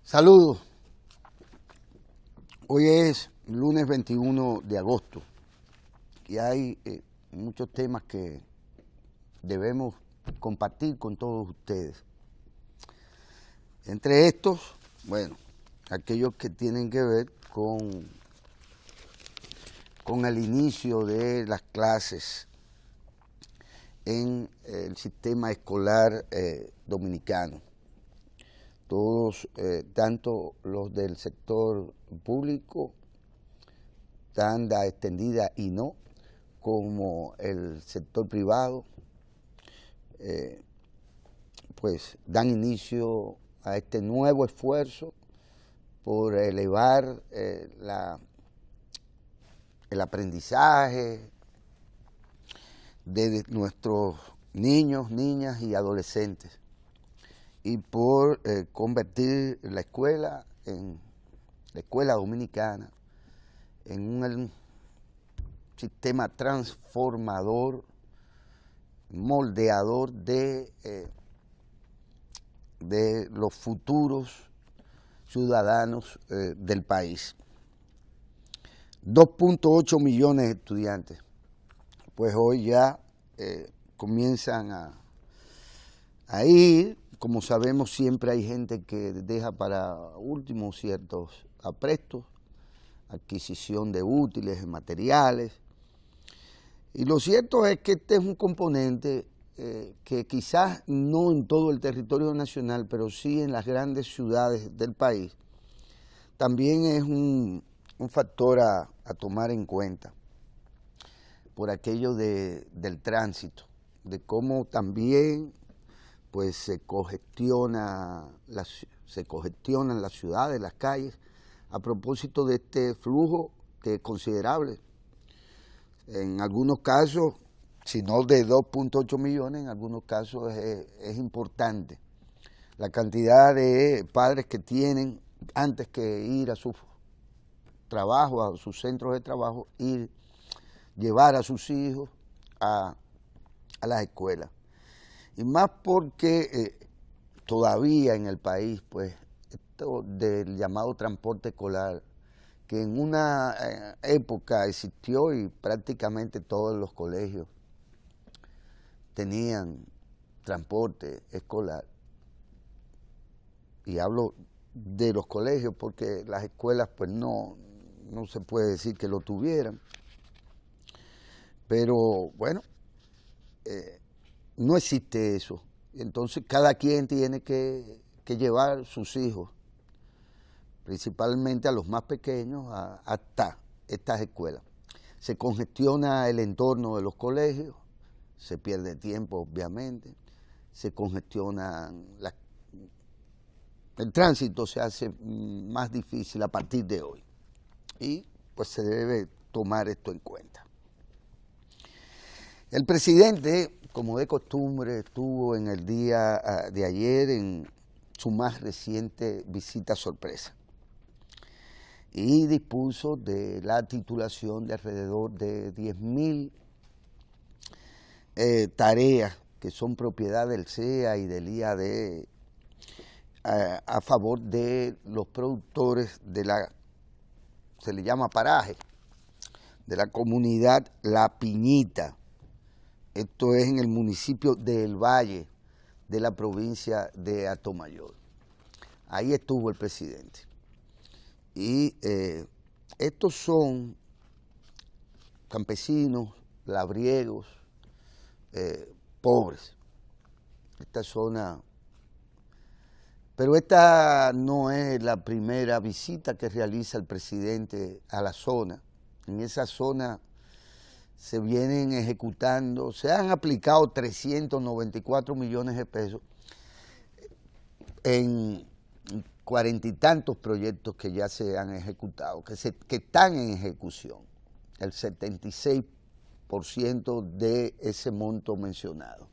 Saludos. Hoy es lunes 21 de agosto y hay muchos temas que debemos compartir con todos ustedes. Entre estos, bueno, aquellos que tienen que ver con el inicio de las clases en el sistema escolar dominicano. Todos, tanto los del sector público, tanda extendida y no, como el sector privado, pues dan inicio a este nuevo esfuerzo por elevar el aprendizaje de nuestros niños, niñas y adolescentes, y por convertir la escuela dominicana en un sistema transformador, moldeador de los futuros ciudadanos del país. 2.8 millones de estudiantes, pues hoy ya comienzan a ir. Como sabemos, siempre hay gente que deja para último ciertos aprestos, adquisición de útiles, de materiales. Y lo cierto es que este es un componente que quizás no en todo el territorio nacional, pero sí en las grandes ciudades del país, también es un factor a tomar en cuenta por aquello del tránsito, de cómo también pues se congestionan las ciudades, las calles, a propósito de este flujo que es considerable. En algunos casos, si no de 2.8 millones, en algunos casos es importante la cantidad de padres que tienen, antes que ir a sus trabajos, a sus centros de trabajo, llevar a sus hijos a las escuelas. Y más porque todavía en el país, pues, esto del llamado transporte escolar, que en una época existió y prácticamente todos los colegios tenían transporte escolar. Y hablo de los colegios porque las escuelas, pues, no se puede decir que lo tuvieran. Pero, bueno, no existe eso. Entonces cada quien tiene que llevar sus hijos, principalmente a los más pequeños, hasta estas escuelas. Se congestiona el entorno de los colegios, se pierde tiempo obviamente, se congestiona el tránsito, se hace más difícil a partir de hoy. Y pues se debe tomar esto en cuenta. El presidente, como de costumbre, estuvo en el día de ayer en su más reciente visita sorpresa y dispuso de la titulación de alrededor de 10.000 tareas que son propiedad del CEA y del IAD a favor de los productores se le llama paraje, de la comunidad La Piñita. Esto es en el municipio de El Valle, de la provincia de Atomayor. Ahí estuvo el presidente. Y estos son campesinos, labriegos, pobres. Esta zona. Pero esta no es la primera visita que realiza el presidente a la zona. En esa zona se vienen ejecutando, se han aplicado 394 millones de pesos en 40 y tantos proyectos que ya se han ejecutado, que están en ejecución, el 76% de ese monto mencionado.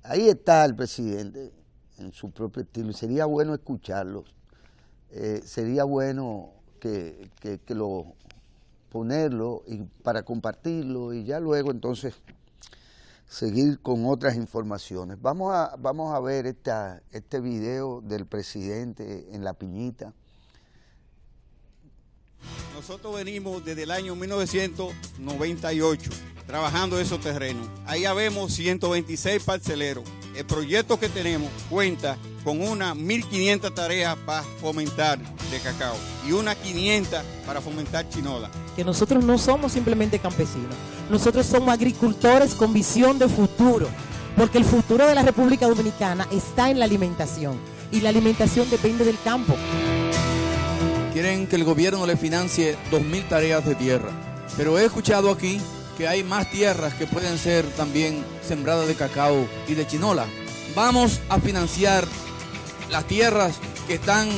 Ahí está el presidente en su propio estilo y sería bueno escucharlo, sería bueno que ponerlo y para compartirlo y ya luego entonces seguir con otras informaciones. Vamos a ver este video del presidente en La Piñita. Nosotros venimos desde el año 1998 trabajando esos terrenos. Ahí habemos 126 parceleros. El proyecto que tenemos cuenta con unas 1.500 tareas para fomentar de cacao y unas 500 para fomentar chinola. Que nosotros no somos simplemente campesinos, nosotros somos agricultores con visión de futuro, porque el futuro de la República Dominicana está en la alimentación y la alimentación depende del campo. Quieren que el gobierno le financie 2.000 tareas de tierra, pero he escuchado aquí que hay más tierras que pueden ser también sembradas de cacao y de chinola. Vamos a financiar las tierras que están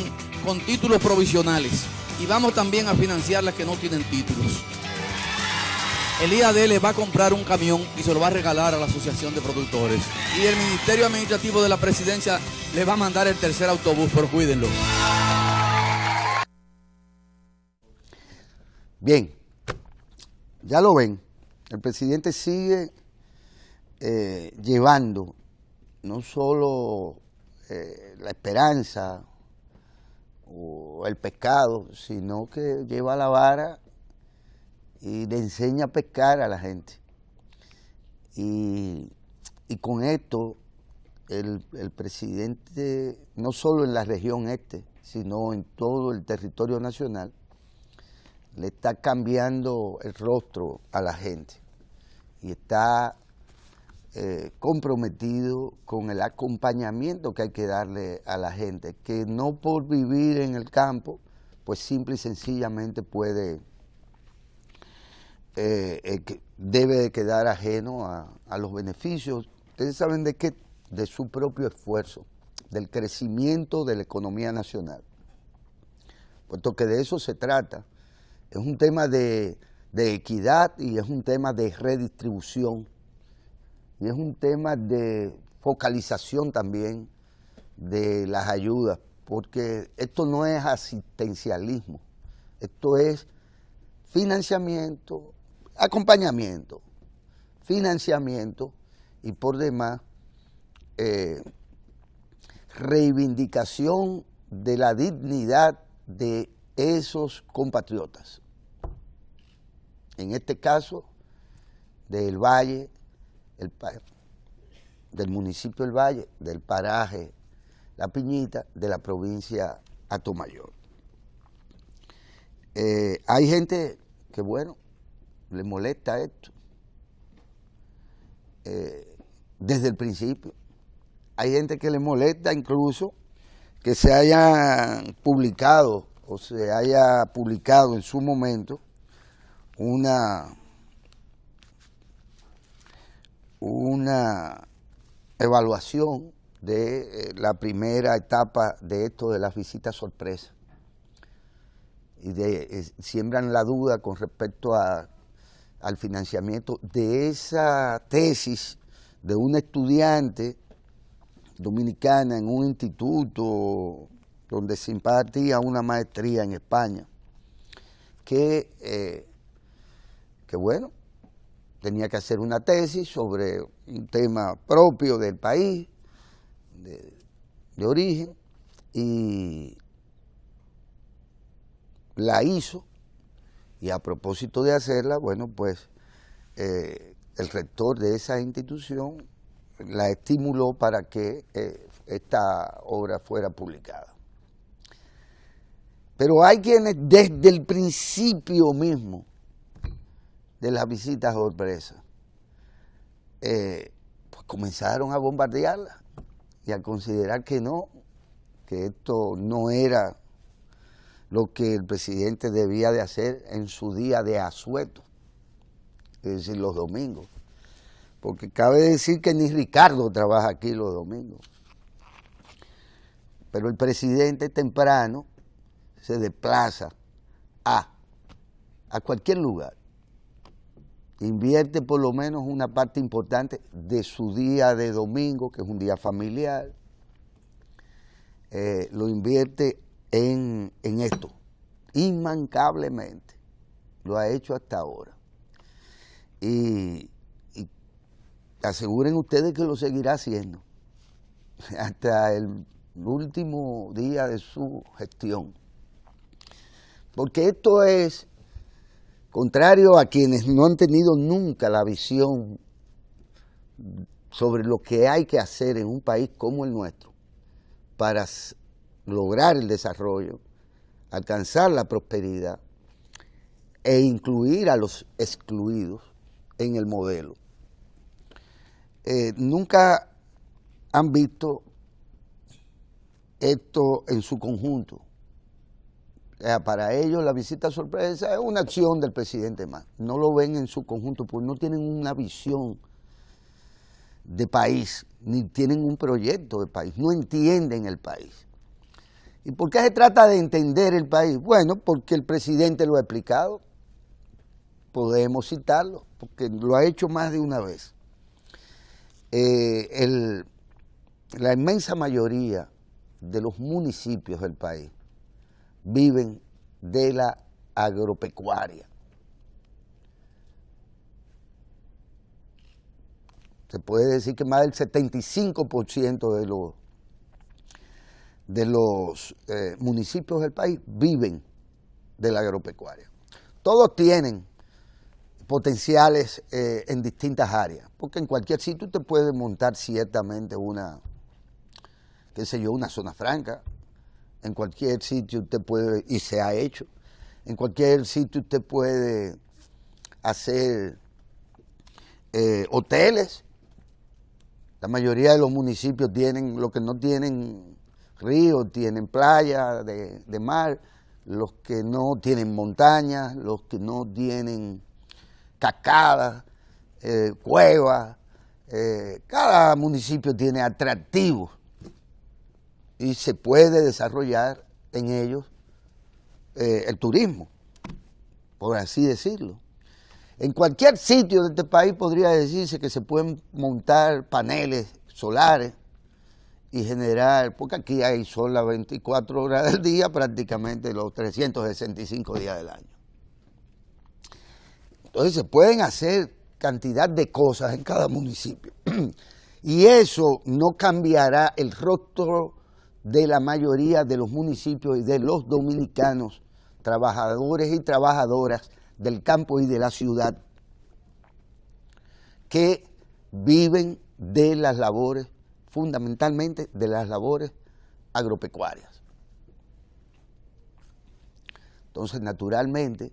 con títulos provisionales y vamos también a financiar las que no tienen títulos. El IAD le va a comprar un camión y se lo va a regalar a la Asociación de Productores. Y el Ministerio Administrativo de la Presidencia le va a mandar el tercer autobús, pero cuídenlo. Bien, ya lo ven, el presidente sigue llevando no solo la esperanza o el pescado, sino que lleva la vara y le enseña a pescar a la gente. Y con esto el presidente, no solo en la región este, sino en todo el territorio nacional, le está cambiando el rostro a la gente y está comprometido con el acompañamiento que hay que darle a la gente, que no por vivir en el campo, pues simple y sencillamente debe de quedar ajeno a los beneficios. Ustedes saben de qué, de su propio esfuerzo, del crecimiento de la economía nacional, puesto que de eso se trata. Es un tema de equidad y es un tema de redistribución y es un tema de focalización también de las ayudas, porque esto no es asistencialismo, esto es financiamiento, acompañamiento, financiamiento y por demás reivindicación de la dignidad de esos compatriotas. En este caso, del Valle, del municipio del Valle, del paraje La Piñita, de la provincia Atomayor. Hay gente que, bueno, le molesta esto desde el principio. Hay gente que le molesta incluso que se haya publicado o se haya publicado en su momento una evaluación de la primera etapa de esto de las visitas sorpresa y siembran la duda con respecto al financiamiento de esa tesis de una estudiante dominicana en un instituto donde se impartía una maestría en España, que bueno, tenía que hacer una tesis sobre un tema propio del país, de origen, y la hizo, y a propósito de hacerla, bueno, pues el rector de esa institución la estimuló para que esta obra fuera publicada. Pero hay quienes desde el principio mismo de las visitas sorpresas pues comenzaron a bombardearla y a considerar que no, que esto no era lo que el presidente debía de hacer en su día de asueto, es decir, los domingos. Porque cabe decir que ni Ricardo trabaja aquí los domingos. Pero el presidente temprano se desplaza a cualquier lugar. Invierte por lo menos una parte importante de su día de domingo, que es un día familiar. Lo invierte en esto, inmancablemente. Lo ha hecho hasta ahora. Y aseguren ustedes que lo seguirá haciendo hasta el último día de su gestión. Porque esto es contrario a quienes no han tenido nunca la visión sobre lo que hay que hacer en un país como el nuestro para lograr el desarrollo, alcanzar la prosperidad e incluir a los excluidos en el modelo. Nunca han visto esto en su conjunto. Para ellos la visita sorpresa es una acción del presidente más. No lo ven en su conjunto porque no tienen una visión de país, ni tienen un proyecto de país, no entienden el país. ¿Y por qué se trata de entender el país? Bueno, porque el presidente lo ha explicado, podemos citarlo, porque lo ha hecho más de una vez. La inmensa mayoría de los municipios del país viven de la agropecuaria. Se puede decir que más del 75% de los municipios del país viven de la agropecuaria. Todos tienen potenciales en distintas áreas, porque en cualquier sitio usted puede montar ciertamente una zona franca. En cualquier sitio usted puede, y se ha hecho, en cualquier sitio usted puede hacer hoteles. La mayoría de los municipios tienen, lo que no tienen ríos, tienen playas de mar, los que no tienen montañas, los que no tienen cascadas, cuevas. Cada municipio tiene atractivos y se puede desarrollar en ellos el turismo, por así decirlo. En cualquier sitio de este país podría decirse que se pueden montar paneles solares y generar, porque aquí hay sol las 24 horas del día, prácticamente los 365 días del año. Entonces se pueden hacer cantidad de cosas en cada municipio y eso no cambiará el rostro de la mayoría de los municipios y de los dominicanos, trabajadores y trabajadoras del campo y de la ciudad, que viven de las labores, fundamentalmente de las labores agropecuarias. Entonces, naturalmente,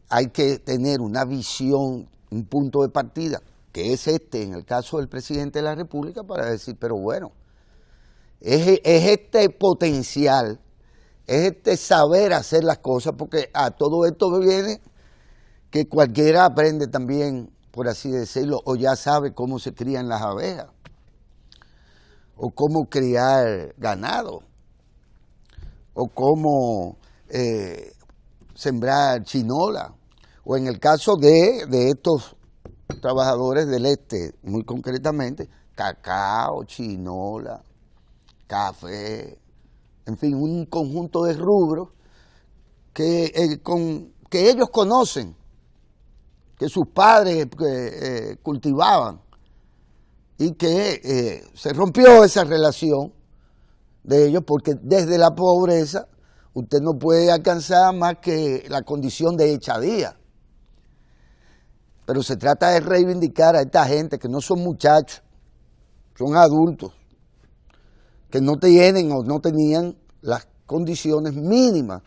hay que tener una visión, un punto de partida, que es en el caso del presidente de la República, para decir, pero bueno, es este potencial, es este saber hacer las cosas, porque a todo esto viene que cualquiera aprende también, por así decirlo, o ya sabe cómo se crían las abejas, o cómo criar ganado, o cómo sembrar chinola, o en el caso de estos trabajadores del este, muy concretamente, cacao, chinola, café, en fin, un conjunto de rubros que ellos conocen, que sus padres cultivaban, y que se rompió esa relación de ellos, porque desde la pobreza usted no puede alcanzar más que la condición de echadía. Pero se trata de reivindicar a esta gente que no son muchachos, son adultos, que no tienen o no tenían las condiciones mínimas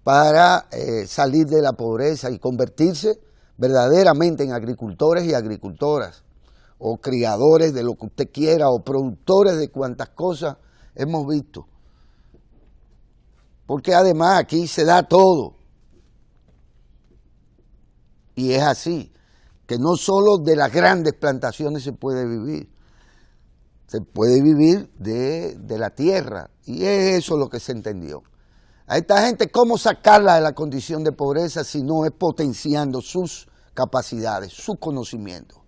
para salir de la pobreza y convertirse verdaderamente en agricultores y agricultoras, o criadores de lo que usted quiera, o productores de cuantas cosas hemos visto. Porque además aquí se da todo. Y es así, que no solo de las grandes plantaciones se puede vivir de la tierra, y es eso lo que se entendió. A esta gente, ¿cómo sacarla de la condición de pobreza si no es potenciando sus capacidades, su conocimiento?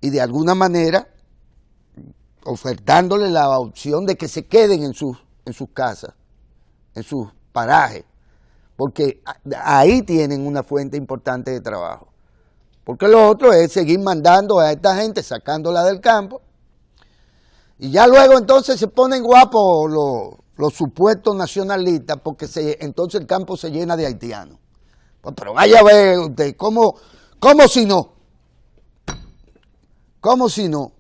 Y de alguna manera, ofertándole la opción de que se queden en sus casas, en sus parajes, porque ahí tienen una fuente importante de trabajo. Porque lo otro es seguir mandando a esta gente, sacándola del campo. Y ya luego entonces se ponen guapos los supuestos nacionalistas, porque entonces el campo se llena de haitianos. Pues, pero vaya a ver usted, ¿cómo si no? ¿Cómo si no?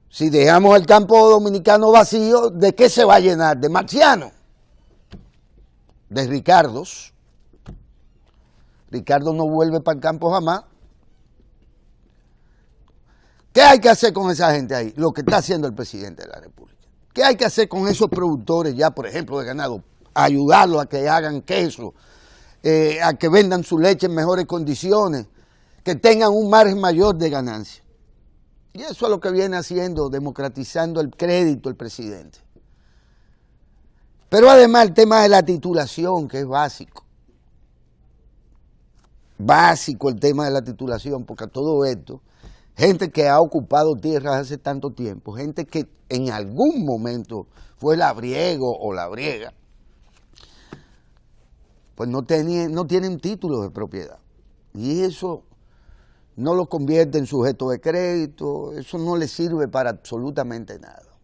Si dejamos el campo dominicano vacío, ¿de qué se va a llenar? ¿De marcianos? De Ricardos. Ricardo no vuelve para el campo jamás. ¿Qué hay que hacer con esa gente ahí? Lo que está haciendo el presidente de la República. ¿Qué hay que hacer con esos productores ya, por ejemplo, de ganado? Ayudarlos a que hagan queso, a que vendan su leche en mejores condiciones, que tengan un margen mayor de ganancia. Y eso es lo que viene haciendo, democratizando el crédito el presidente. Pero además el tema de la titulación, que es básico. Básico el tema de la titulación, porque a todo esto, gente que ha ocupado tierras hace tanto tiempo, gente que en algún momento fue labriego o labriega, pues no tienen título de propiedad. Y eso no lo convierte en sujeto de crédito, eso no le sirve para absolutamente nada.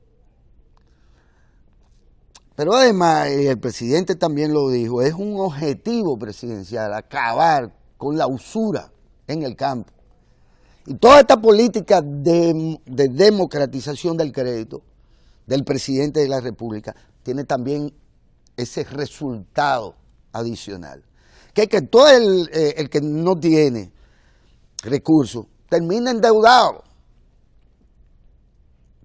Pero además, el presidente también lo dijo, es un objetivo presidencial acabar con la usura en el campo. Y toda esta política de democratización del crédito del presidente de la República tiene también ese resultado adicional. Que todo el que no tiene recursos termina endeudado.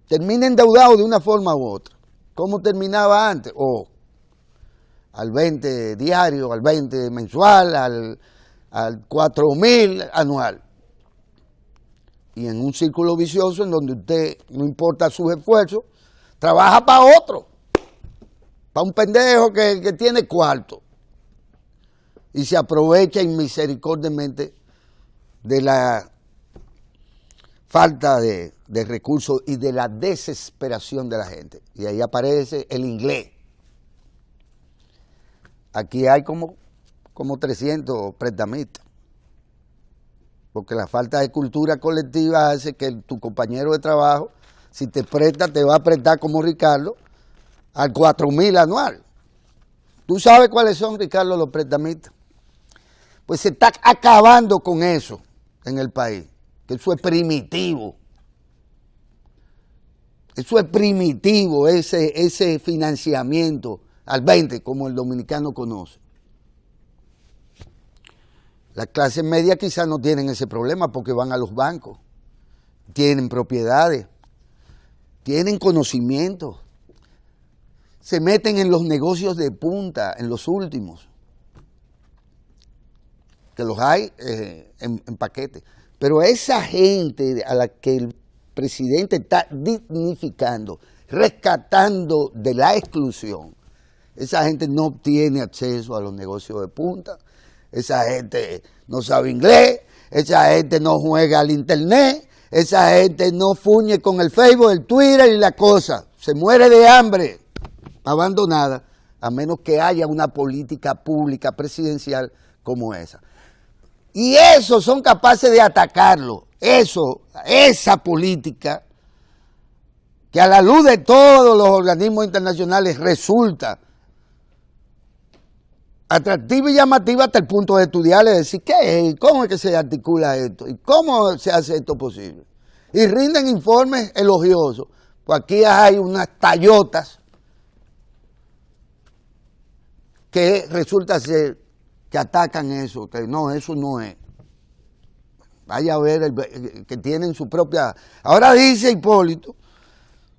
Termina endeudado de una forma u otra. ¿Cómo terminaba antes? Al 20 diario, al 20 mensual, al 4,000 anual. Y en un círculo vicioso en donde usted, no importa sus esfuerzos, trabaja para otro, para un pendejo que tiene cuarto y se aprovecha inmisericordiamente de la falta de recursos y de la desesperación de la gente. Y ahí aparece el inglés. Aquí hay como 300 prestamistas. Porque la falta de cultura colectiva hace que tu compañero de trabajo, si te presta, te va a prestar como Ricardo, al 4,000 anual. ¿Tú sabes cuáles son, Ricardo, los prestamistas? Pues se está acabando con eso en el país, que eso es primitivo. Eso es primitivo, ese financiamiento al 20, como el dominicano conoce. Las clases medias quizás no tienen ese problema porque van a los bancos, tienen propiedades, tienen conocimiento, se meten en los negocios de punta, en los últimos, que los hay en paquete. Pero esa gente a la que el presidente está dignificando, rescatando de la exclusión, esa gente no tiene acceso a los negocios de punta. Esa gente no sabe inglés, esa gente no juega al internet, esa gente no fuñe con el Facebook, el Twitter y la cosa. Se muere de hambre, abandonada, a menos que haya una política pública presidencial como esa. Y eso son capaces de atacarlo, esa política que a la luz de todos los organismos internacionales resulta atractiva y llamativa hasta el punto de estudiarle, decir, ¿qué es? ¿Cómo es que se articula esto? ¿Y cómo se hace esto posible? Y rinden informes elogiosos. Pues aquí hay unas tallotas que resulta ser que atacan eso, que no, eso no es. Vaya a ver que tienen su propia... Ahora dice Hipólito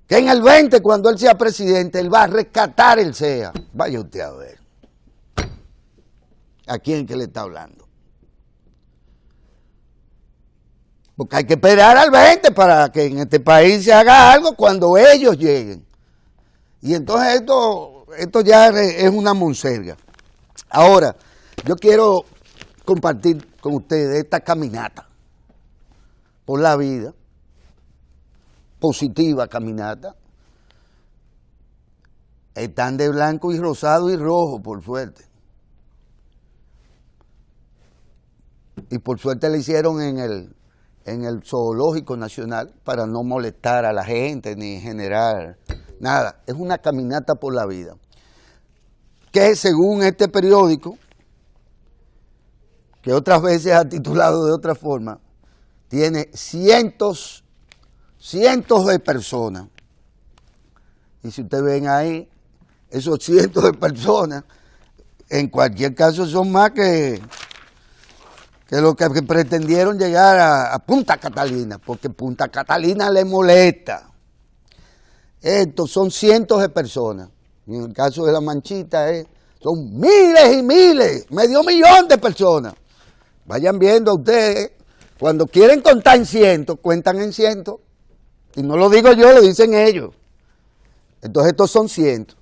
que en el 20, cuando él sea presidente, él va a rescatar el CEA. Vaya usted a ver. ¿A quién que le está hablando? Porque hay que esperar al 20 para que en este país se haga algo cuando ellos lleguen. Y entonces esto ya es una monserga. Ahora, yo quiero compartir con ustedes esta caminata por la vida, positiva caminata. Están de blanco y rosado y rojo, por suerte. y por suerte la hicieron en el Zoológico Nacional para no molestar a la gente ni generar nada. Es una caminata por la vida, que según este periódico, que otras veces ha titulado de otra forma, tiene cientos de personas. Y si ustedes ven ahí, esos cientos de personas, en cualquier caso son más que los que pretendieron llegar a Punta Catalina, porque Punta Catalina le molesta. Estos son cientos de personas. Y en el caso de La Manchita son miles y miles, medio millón de personas. Vayan viendo ustedes, cuando quieren contar en cientos, cuentan en cientos. Y no lo digo yo, lo dicen ellos. Entonces estos son cientos.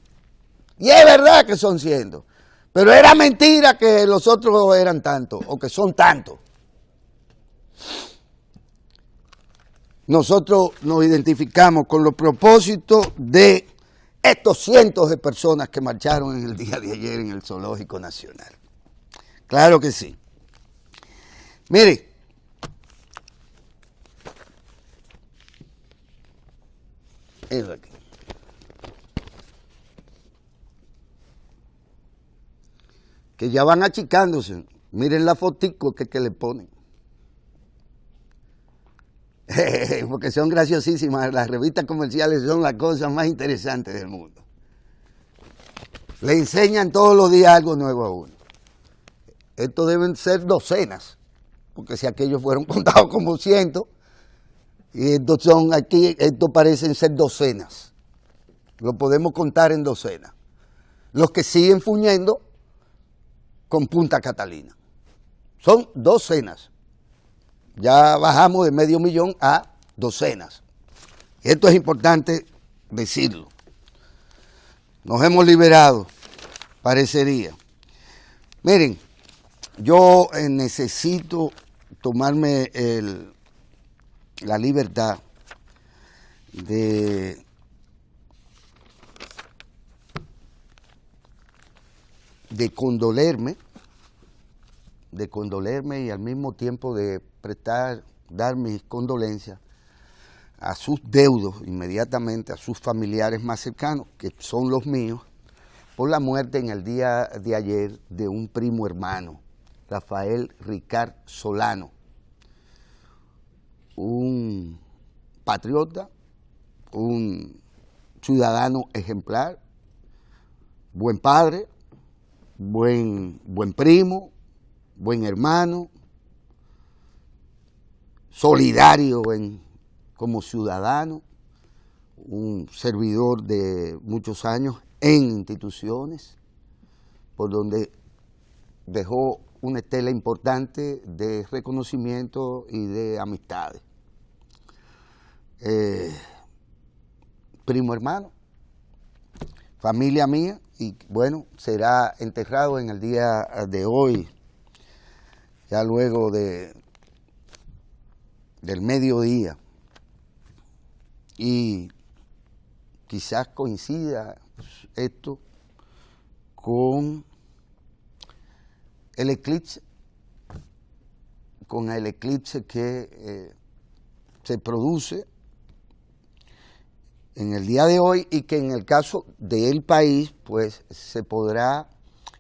Y es verdad que son cientos. Pero era mentira que los otros eran tantos, o que son tantos. Nosotros nos identificamos con los propósitos de estos cientos de personas que marcharon en el día de ayer en el Zoológico Nacional. Claro que sí. Mire, eso aquí. Que ya van achicándose. Miren la fotico que le ponen. Porque son graciosísimas. Las revistas comerciales son las cosas más interesantes del mundo. Le enseñan todos los días algo nuevo a uno. Estos deben ser docenas, porque si aquellos fueron contados como cientos, y estos son aquí, estos parecen ser docenas. Lo podemos contar en docenas. Los que siguen fuñendo con Punta Catalina. Son docenas. Ya bajamos de medio millón a docenas. Esto es importante decirlo. Nos hemos liberado, parecería. Miren, yo necesito tomarme la libertad de condolerme y al mismo tiempo de dar mis condolencias a sus deudos inmediatamente, a sus familiares más cercanos, que son los míos, por la muerte en el día de ayer de un primo hermano, Rafael Ricard Solano, un patriota, un ciudadano ejemplar, buen padre, buen primo, buen hermano, solidario como ciudadano, un servidor de muchos años en instituciones, por donde dejó una estela importante de reconocimiento y de amistades. Primo hermano, familia mía, y bueno, será enterrado en el día de hoy, ya luego del mediodía. Y quizás coincida esto con el eclipse, que se produce en el día de hoy y que en el caso del país pues se podrá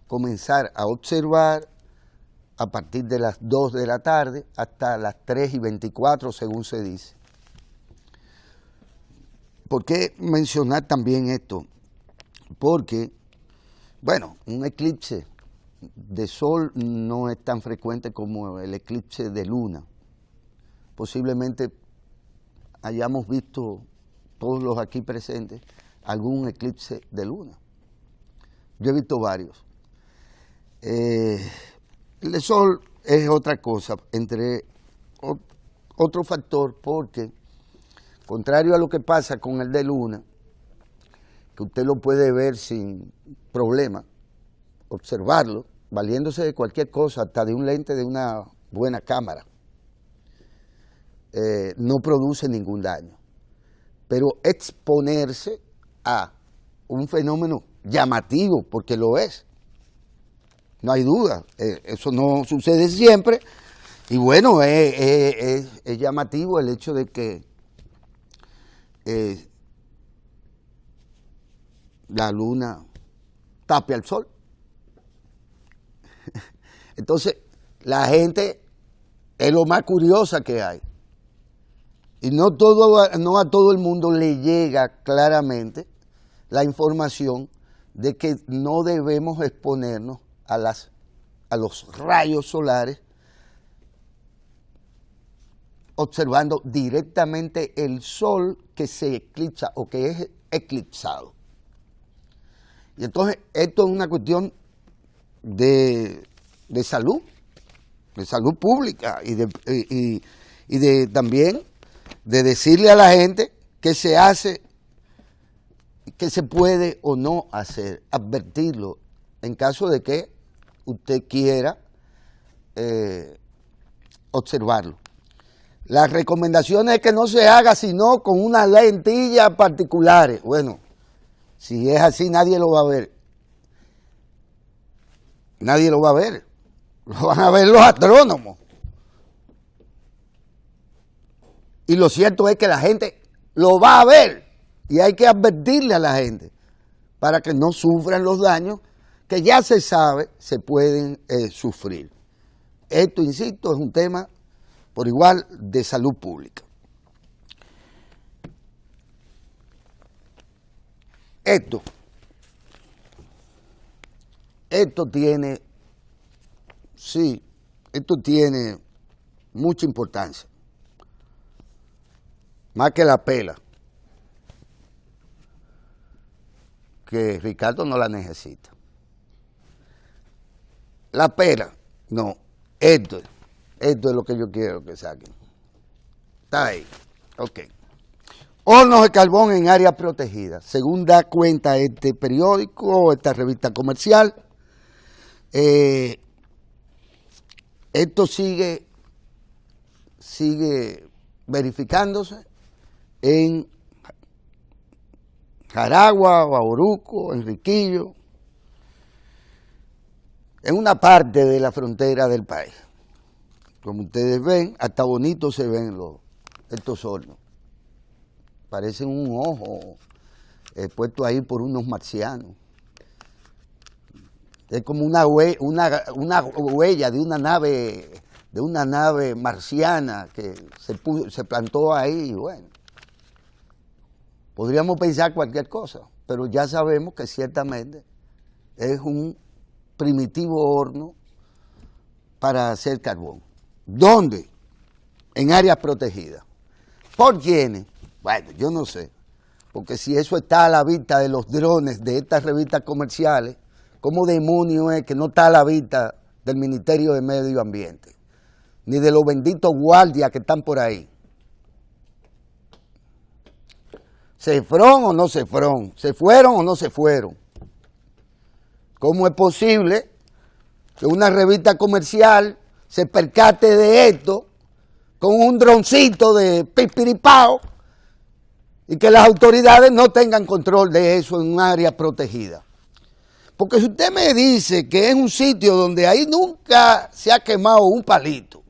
comenzar a observar a partir de las 2 de la tarde hasta las 3:24 según se dice. ¿Por qué mencionar también esto? Porque, bueno, un eclipse de sol no es tan frecuente como el eclipse de luna. Posiblemente hayamos visto, todos los aquí presentes, algún eclipse de luna. Yo he visto varios. El de sol es otra cosa, otro factor, porque contrario a lo que pasa con el de luna, que usted lo puede ver sin problema, observarlo, valiéndose de cualquier cosa, hasta de un lente de una buena cámara, no produce ningún daño. Pero exponerse a un fenómeno llamativo, porque lo es, no hay duda, eso no sucede siempre, Y bueno, es llamativo el hecho de que la luna tape al sol. Entonces, la gente es lo más curiosa que hay. Y no a todo el mundo le llega claramente la información de que no debemos exponernos a los rayos solares observando directamente el sol que se eclipsa o que es eclipsado. Y entonces esto es una cuestión de salud pública y de también de decirle a la gente qué se hace, qué se puede o no hacer, advertirlo en caso de que usted quiera observarlo. Las recomendaciones es que no se haga sino con unas lentillas particulares. Bueno, si es así nadie lo va a ver. Nadie lo va a ver. Lo van a ver los astrónomos. Y lo cierto es que la gente lo va a ver. Y hay que advertirle a la gente para que no sufran los daños que ya se sabe se pueden sufrir. Esto, insisto, es un tema por igual de salud pública. Esto tiene mucha importancia, más que la pela, que Ricardo no la necesita. La pela, no, esto es lo que yo quiero que saquen. Está ahí, ok. Hornos de carbón en áreas protegidas. Según da cuenta este periódico, esta revista comercial, esto sigue verificándose en Jaragua, Bauruco, Enriquillo, en una parte de la frontera del país. Como ustedes ven, hasta bonito se ven estos hornos. Parecen un ojo puesto ahí por unos marcianos. Es como una huella de una nave marciana que se plantó ahí. Y bueno, podríamos pensar cualquier cosa, pero ya sabemos que ciertamente es un primitivo horno para hacer carbón. ¿Dónde? En áreas protegidas. ¿Por quiénes? Bueno, yo no sé, porque si eso está a la vista de los drones de estas revistas comerciales, ¿cómo demonios es que no está a la vista del Ministerio de Medio Ambiente? Ni de los benditos guardias que están por ahí. ¿Se fueron o no se fueron? ¿Se fueron o no se fueron? ¿Cómo es posible que una revista comercial se percate de esto con un droncito de pipiripao y que las autoridades no tengan control de eso en un área protegida? Porque si usted me dice que es un sitio donde ahí nunca se ha quemado un palito,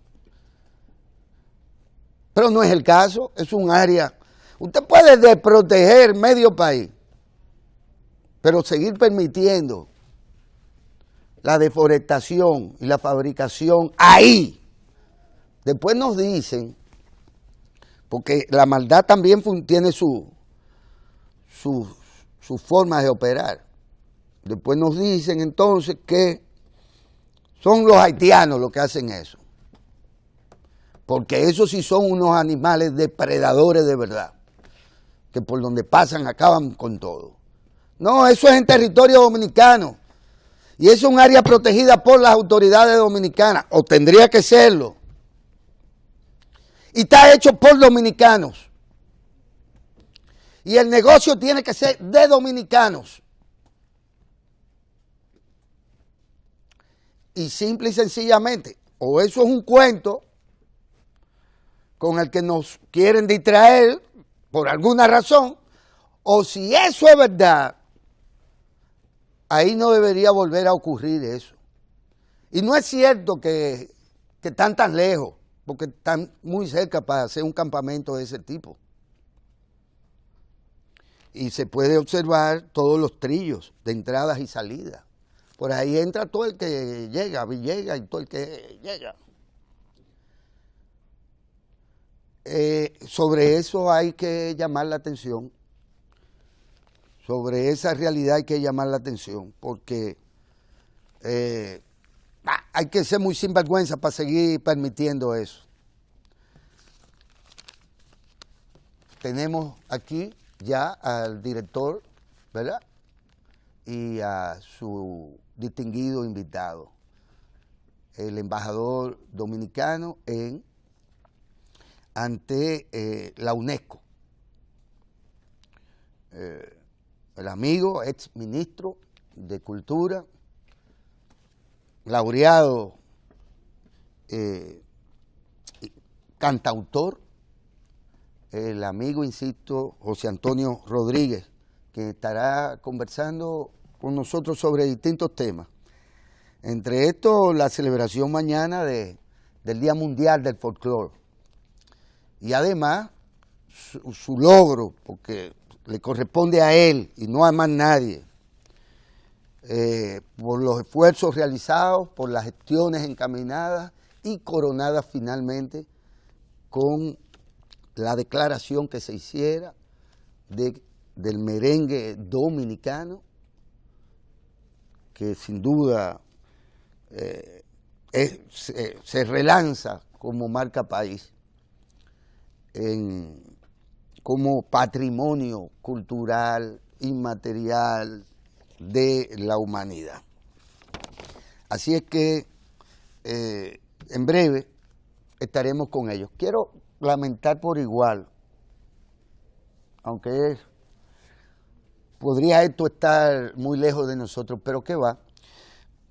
pero no es el caso, es un área. Usted puede desproteger medio país, pero seguir permitiendo la deforestación y la fabricación ahí. Después nos dicen, porque la maldad también tiene su forma de operar. Después nos dicen entonces que son los haitianos los que hacen eso. Porque esos sí son unos animales depredadores de verdad, que por donde pasan acaban con todo. No, eso es en territorio dominicano. Y eso es un área protegida por las autoridades dominicanas, o tendría que serlo. Y está hecho por dominicanos. Y el negocio tiene que ser de dominicanos. Y simple y sencillamente, o eso es un cuento con el que nos quieren distraer por alguna razón, o si eso es verdad, ahí no debería volver a ocurrir eso. Y no es cierto que que están tan lejos, porque están muy cerca para hacer un campamento de ese tipo. Y se puede observar todos los trillos de entradas y salidas. Por ahí entra todo el que llega, Villegas y todo el que llega. Sobre eso hay que llamar la atención. Sobre esa realidad hay que llamar la atención, porque hay que ser muy sinvergüenza para seguir permitiendo eso. Tenemos aquí ya al director, ¿verdad? Y a su distinguido invitado, el embajador dominicano ante la UNESCO. El amigo, ex ministro de Cultura, laureado, cantautor, el amigo, insisto, José Antonio Rodríguez, que estará conversando con nosotros sobre distintos temas. Entre estos, la celebración mañana del Día Mundial del Folclore. Y además, su logro, porque le corresponde a él y no a más nadie, por los esfuerzos realizados, por las gestiones encaminadas y coronadas finalmente con la declaración que se hiciera del merengue dominicano, que sin duda se relanza como marca país, como patrimonio cultural inmaterial de la humanidad. Así es que en breve estaremos con ellos. Quiero lamentar por igual, aunque podría esto estar muy lejos de nosotros, pero qué va.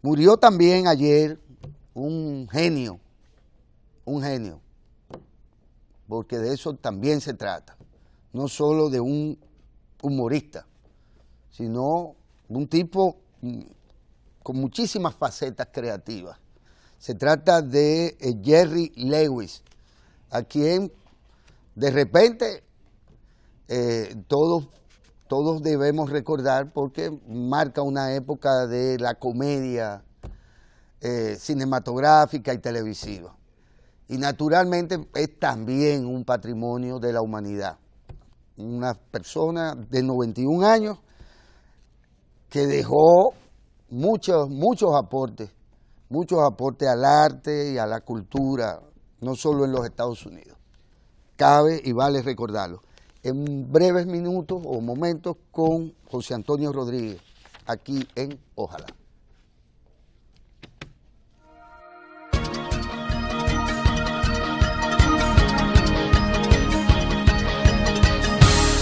Murió también ayer un genio, porque de eso también se trata, no solo de un humorista, sino un tipo con muchísimas facetas creativas. Se trata de Jerry Lewis, a quien de repente todos debemos recordar porque marca una época de la comedia cinematográfica y televisiva. Y naturalmente es también un patrimonio de la humanidad. Una persona de 91 años que dejó muchos aportes al arte y a la cultura, no solo en los Estados Unidos. Cabe y vale recordarlo. En breves minutos o momentos con José Antonio Rodríguez, aquí en Ojalá.